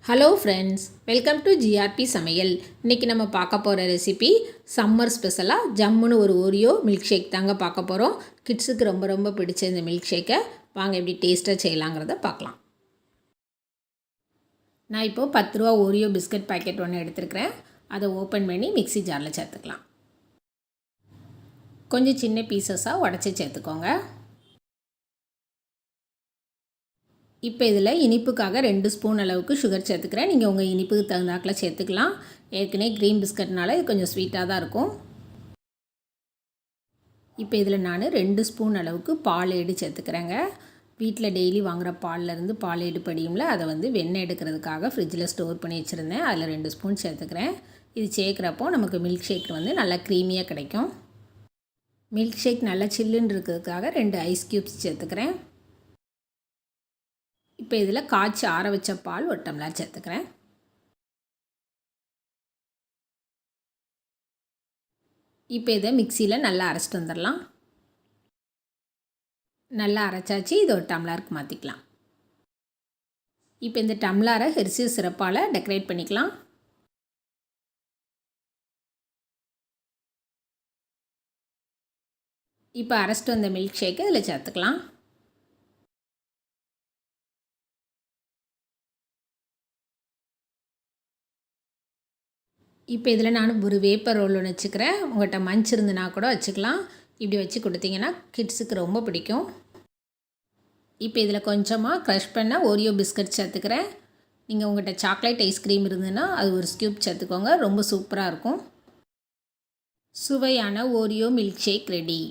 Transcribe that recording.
Hello friends, welcome to GRP சமையல். இன்றைக்கி நம்ம பார்க்க போகிற ரெசிபி சம்மர் ஸ்பெஷலாக ஜம்முன்னு ஒரு ஓரியோ மில்க் ஷேக் தாங்க பார்க்க போகிறோம். கிட்ஸுக்கு ரொம்ப ரொம்ப பிடிச்ச இந்த மில்க் ஷேக்கை வாங்க எப்படி டேஸ்ட்டாக செய்யலாங்கிறத பார்க்கலாம். நான் இப்போது 10 ரூபா ஓரியோ பிஸ்கட் பேக்கெட் ஒன்று எடுத்துருக்கிறேன். அதை ஓப்பன் பண்ணி மிக்ஸி ஜாரில் சேர்த்துக்கலாம். கொஞ்சம் சின்ன பீசஸாக உடச்சி சேர்த்துக்கோங்க. இப்போ இதில் இனிப்புக்காக 2 ஸ்பூன் அளவுக்கு சுகர் சேர்த்துக்கிறேன். நீங்கள் உங்கள் இனிப்புக்கு தகுந்தாக்கில் சேர்த்துக்கலாம். ஏற்கனவே க்ரீம் பிஸ்கட்னால இது கொஞ்சம் ஸ்வீட்டாக தான் இருக்கும். இப்போ இதில் நான் 2 ஸ்பூன் அளவுக்கு பால் ஏடு சேர்த்துக்கிறேங்க. வீட்டில் டெய்லி வாங்குகிற பால்லேருந்து பால் ஏடு படியும்ல, அதை வெண்ணெய் எடுக்கிறதுக்காக ஃப்ரிட்ஜில் ஸ்டோர் பண்ணி வச்சுருந்தேன். அதில் 2 ஸ்பூன் சேர்த்துக்கிறேன். இது சேர்க்குறப்போ நமக்கு மில்க் ஷேக் நல்லா க்ரீமியாக கிடைக்கும். மில்க் ஷேக் நல்லா சில்லுன்னு இருக்கிறதுக்காக 2 ஐஸ் க்யூப்ஸ் சேர்த்துக்கிறேன். இப்போ இதில் காய்ச்சி ஆற வச்ச பால் 1 டம்ளர் சேர்த்துக்கிறேன். இப்போ இதை மிக்சியில் நல்லா அரைச்சிட்டு வந்துடலாம். நல்லா அரைச்சாச்சு. இது 1 டம்ளருக்கு மாற்றிக்கலாம். இப்போ இந்த டம்ளரை ஹெர்ஷீஸ் சிரப்பால் டெக்கரேட் பண்ணிக்கலாம். இப்போ அரைச்சிட்டு வந்த மில்க் ஷேக்கை இதில் சேர்த்துக்கலாம். இப்போ இதில் நான் ஒரு வேப்பர் ரோல் ஒன்று வச்சுக்கிறேன். உங்கள்கிட்ட மஞ்ச் இருந்துன்னா கூட வச்சுக்கலாம். இப்படி வச்சு கொடுத்தீங்கன்னா கிட்ஸுக்கு ரொம்ப பிடிக்கும். இப்போ இதில் கொஞ்சமாக க்ரஷ் பண்ண ஓரியோ பிஸ்கட் சேர்த்துக்கிறேன். நீங்கள் உங்கள்கிட்ட சாக்லேட் ஐஸ்கிரீம் இருந்ததுன்னா அது ஒரு ஸ்கூப் சேர்த்துக்கோங்க. ரொம்ப சூப்பராக இருக்கும். சுவையான ஓரியோ மில்க் ஷேக் ரெடி.